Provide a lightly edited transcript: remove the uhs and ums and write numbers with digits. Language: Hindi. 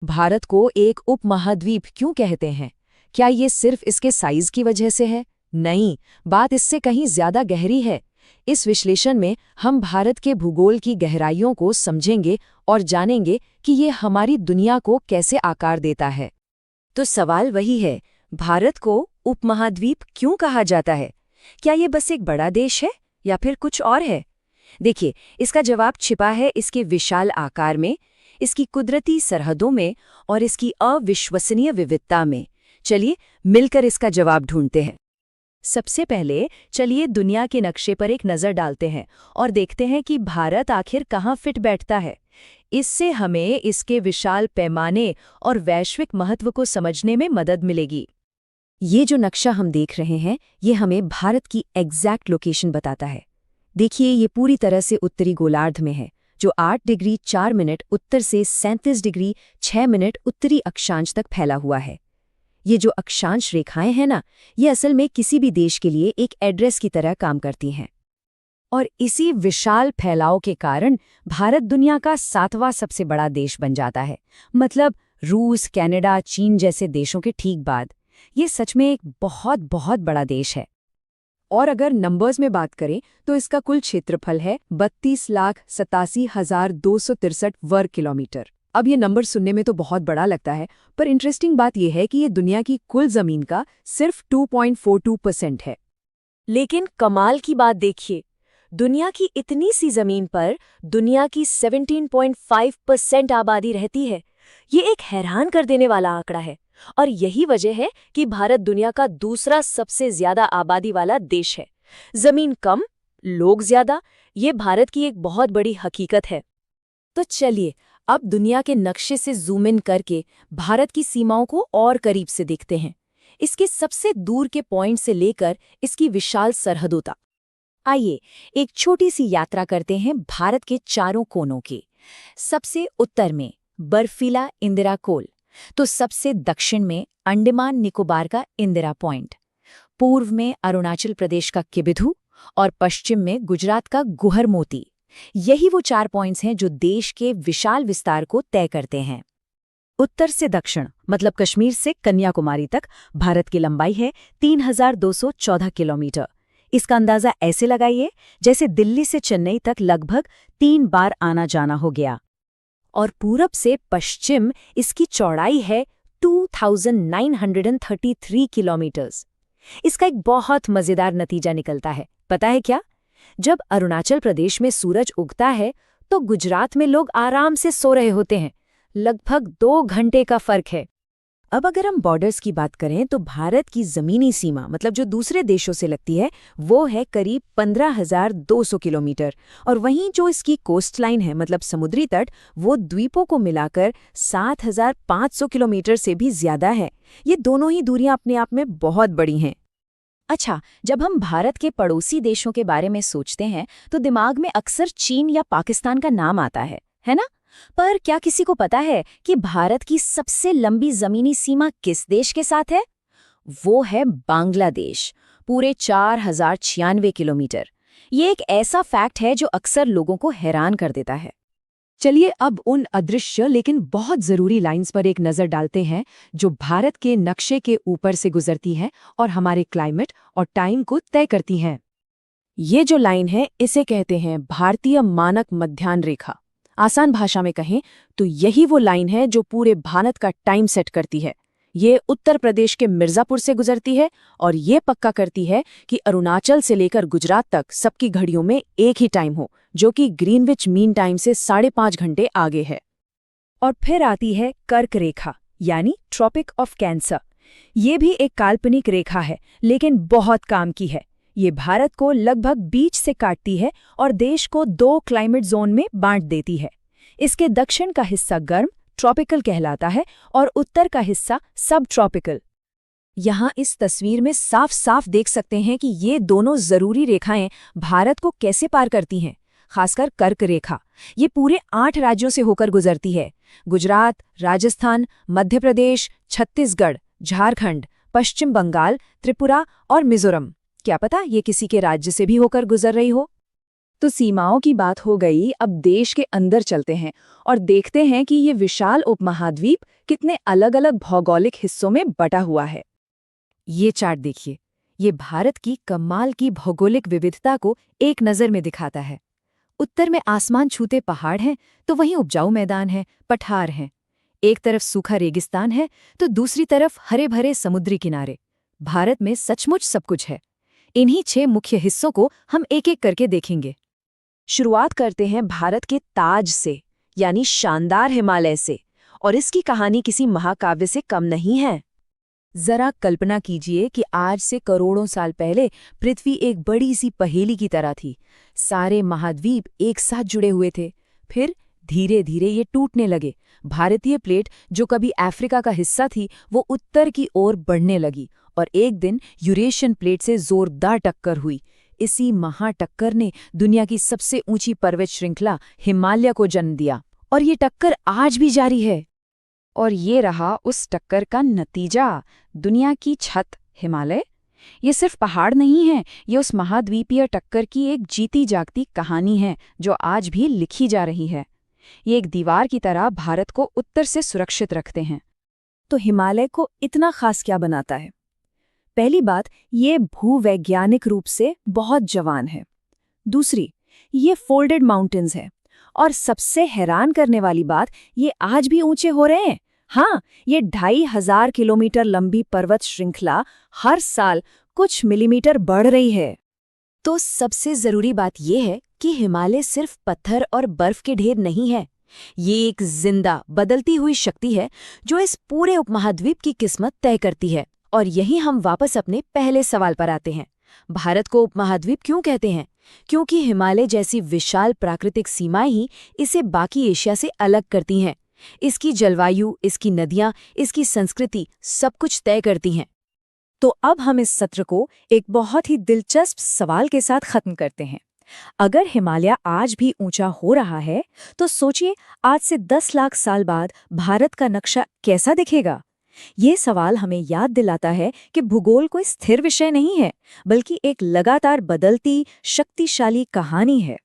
भारत को एक उपमहाद्वीप क्यों कहते हैं? क्या ये सिर्फ इसके साइज की वजह से है? नहीं, बात इससे कहीं ज्यादा गहरी है। इस विश्लेषण में हम भारत के भूगोल की गहराइयों को समझेंगे और जानेंगे कि ये हमारी दुनिया को कैसे आकार देता है। तो सवाल वही है, भारत को उपमहाद्वीप क्यों कहा जाता है? क्या ये बस एक बड़ा देश है या फिर कुछ और है? देखिए, इसका जवाब छिपा है इसके विशाल आकार में, इसकी कुदरती सरहदों में और इसकी अविश्वसनीय विविधता में। चलिए मिलकर इसका जवाब ढूंढते हैं। सबसे पहले चलिए दुनिया के नक्शे पर एक नज़र डालते हैं और देखते हैं कि भारत आखिर कहाँ फिट बैठता है। इससे हमें इसके विशाल पैमाने और वैश्विक महत्व को समझने में मदद मिलेगी। ये जो नक्शा हम देख रहे हैं, ये हमें भारत की एग्जैक्ट लोकेशन बताता है। देखिए, ये पूरी तरह से उत्तरी गोलार्ध में है, जो 8 डिग्री 4 मिनट उत्तर से 37 डिग्री 6 मिनट उत्तरी अक्षांश तक फैला हुआ है। ये जो अक्षांश रेखाएं हैं ना, ये असल में किसी भी देश के लिए एक एड्रेस की तरह काम करती हैं। और इसी विशाल फैलाव के कारण भारत दुनिया का 7वां सबसे बड़ा देश बन जाता है। मतलब रूस, कनाडा, चीन जैसे देशों के ठीक बाद। ये सच में एक बहुत बहुत बड़ा देश है। और अगर नंबर्स में बात करें तो इसका कुल क्षेत्रफल है 32,87,263 वर्ग किलोमीटर। अब ये नंबर सुनने में तो बहुत बड़ा लगता है, पर इंटरेस्टिंग बात यह है कि ये दुनिया की कुल जमीन का सिर्फ 2.42% है। लेकिन कमाल की बात देखिए, दुनिया की इतनी सी जमीन पर दुनिया की 17.5% आबादी रहती है। ये एक हैरान कर देने वाला आंकड़ा है और यही वजह है कि भारत दुनिया का दूसरा सबसे ज्यादा आबादी वाला देश है। जमीन कम, लोग ज्यादा, ये भारत की एक बहुत बड़ी हकीकत है। तो चलिए अब दुनिया के नक्शे से जूम इन करके भारत की सीमाओं को और करीब से देखते हैं, इसके सबसे दूर के पॉइंट से लेकर इसकी विशाल सरहदों तक। आइए एक छोटी सी यात्रा करते हैं भारत के चारों कोनों की। सबसे उत्तर में बर्फीला इंदिरा कोल, तो सबसे दक्षिण में अंडमान निकोबार का इंदिरा पॉइंट, पूर्व में अरुणाचल प्रदेश का किबिथु और पश्चिम में गुजरात का गुहर मोती। यही वो 4 पॉइंट्स हैं जो देश के विशाल विस्तार को तय करते हैं। उत्तर से दक्षिण मतलब कश्मीर से कन्याकुमारी तक भारत की लंबाई है 3,214 किलोमीटर। इसका अंदाजा ऐसे लगाइए जैसे दिल्ली से चेन्नई तक लगभग 3 बार आना जाना हो गया। और पूरब से पश्चिम इसकी चौड़ाई है 2,933 किलोमीटर्स। इसका एक बहुत मजेदार नतीजा निकलता है, पता है क्या? जब अरुणाचल प्रदेश में सूरज उगता है तो गुजरात में लोग आराम से सो रहे होते हैं। लगभग 2 घंटे का फर्क है। अब अगर हम बॉर्डर्स की बात करें तो भारत की जमीनी सीमा मतलब जो दूसरे देशों से लगती है वो है करीब 15,200 किलोमीटर, और वहीं जो इसकी कोस्ट लाइन है मतलब समुद्री तट, वो द्वीपों को मिलाकर 7,500 किलोमीटर से भी ज्यादा है। ये दोनों ही दूरियां अपने आप में बहुत बड़ी हैं। अच्छा, जब हम भारत के पड़ोसी देशों के बारे में सोचते हैं तो दिमाग में अक्सर चीन या पाकिस्तान का नाम आता है ना? पर क्या किसी को पता है कि भारत की सबसे लंबी जमीनी सीमा किस देश के साथ है? वो है बांग्लादेश, पूरे 4,096 किलोमीटर। ये एक ऐसा फैक्ट है जो अक्सर लोगों को हैरान कर देता है। चलिए अब उन अदृश्य लेकिन बहुत जरूरी लाइंस पर एक नजर डालते हैं जो भारत के नक्शे के ऊपर से गुजरती हैं और हमारे क्लाइमेट और टाइम को तय करती हैं। ये जो लाइन है इसे कहते हैं भारतीय मानक मध्याह्न रेखा। आसान भाषा में कहें तो यही वो लाइन है जो पूरे भारत का टाइम सेट करती है। ये उत्तर प्रदेश के मिर्जापुर से गुजरती है और ये पक्का करती है कि अरुणाचल से लेकर गुजरात तक सबकी घड़ियों में एक ही टाइम हो, जो कि ग्रीनविच मीन टाइम से 5.5 घंटे आगे है। और फिर आती है कर्क रेखा यानी ट्रॉपिक ऑफ कैंसर। ये भी एक काल्पनिक रेखा है लेकिन बहुत काम की है। ये भारत को लगभग बीच से काटती है और देश को 2 क्लाइमेट जोन में बांट देती है। इसके दक्षिण का हिस्सा गर्म ट्रॉपिकल कहलाता है और उत्तर का हिस्सा सब ट्रॉपिकल। यहाँ इस तस्वीर में साफ साफ देख सकते हैं कि ये दोनों जरूरी रेखाएं भारत को कैसे पार करती हैं। खासकर कर्क रेखा ये पूरे 8 राज्यों से होकर गुजरती है। गुजरात, राजस्थान, मध्य प्रदेश, छत्तीसगढ़, झारखंड, पश्चिम बंगाल, त्रिपुरा और मिजोरम। क्या पता ये किसी के राज्य से भी होकर गुजर रही हो। तो सीमाओं की बात हो गई, अब देश के अंदर चलते हैं और देखते हैं कि ये विशाल उपमहाद्वीप कितने अलग-अलग भौगोलिक हिस्सों में बटा हुआ है। ये चार्ट देखिए, ये भारत की कमाल की भौगोलिक विविधता को एक नज़र में दिखाता है। उत्तर में आसमान छूते पहाड़ हैं, तो वहीं उपजाऊ मैदान है, पठार हैं। एक तरफ सूखा रेगिस्तान है, तो दूसरी तरफ हरे भरे समुद्री किनारे। भारत में सचमुच सब कुछ है। इन्हीं 6 मुख्य हिस्सों को हम एक-एक करके देखेंगे। शुरुआत करते हैं भारत के ताज से, यानी शानदार हिमालय से, और इसकी कहानी किसी महाकाव्य से कम नहीं है। जरा कल्पना कीजिए कि आज से करोड़ों साल पहले पृथ्वी एक बड़ी सी पहेली की तरह थी। सारे महाद्वीप एक साथ जुड़े हुए थे। फिर धीरे धीरे ये टूटने लगे। भारतीय प्लेट, जो कभी अफ्रीका का हिस्सा थी, वो उत्तर की ओर बढ़ने लगी और एक दिन यूरेशियन प्लेट से जोरदार टक्कर हुई। इसी महाटक्कर ने दुनिया की सबसे ऊंची पर्वत श्रृंखला हिमालय को जन्म दिया, और ये टक्कर आज भी जारी है। और ये रहा उस टक्कर का नतीजा, दुनिया की छत हिमालय। ये सिर्फ पहाड़ नहीं है, ये उस महाद्वीपीय टक्कर की एक जीती जागती कहानी है जो आज भी लिखी जा रही है। ये एक दीवार की तरह भारत को उत्तर से सुरक्षित रखते हैं। तो हिमालय को इतना खास क्या बनाता है? पहली बात, ये भूवैज्ञानिक रूप से बहुत जवान है। दूसरी, ये फोल्डेड माउंटेन्स है। और सबसे हैरान करने वाली बात, ये आज भी ऊंचे हो रहे हैं। हाँ, ये 2500 किलोमीटर लंबी पर्वत श्रृंखला हर साल कुछ मिलीमीटर बढ़ रही है। तो सबसे जरूरी बात यह है कि हिमालय सिर्फ पत्थर और बर्फ के ढेर नहीं है। ये एक जिंदा, बदलती हुई शक्ति है जो इस पूरे उपमहाद्वीप की किस्मत तय करती है। और यहीं हम वापस अपने पहले सवाल पर आते हैं। भारत को उपमहाद्वीप क्यों कहते हैं? क्योंकि हिमालय जैसी विशाल प्राकृतिक सीमाएं ही इसे बाकी एशिया से अलग करती हैं। इसकी जलवायु, इसकी नदियां, इसकी संस्कृति सब कुछ तय करती हैं। तो अब हम इस सत्र को एक बहुत ही दिलचस्प सवाल के साथ खत्म करते हैं। अगर हिमालय आज भी ऊंचा हो रहा है, तो सोचिए आज से 10 लाख साल बाद भारत का नक्शा कैसा दिखेगा? ये सवाल हमें याद दिलाता है कि भूगोल कोई स्थिर विषय नहीं है, बल्कि एक लगातार बदलती, शक्तिशाली कहानी है।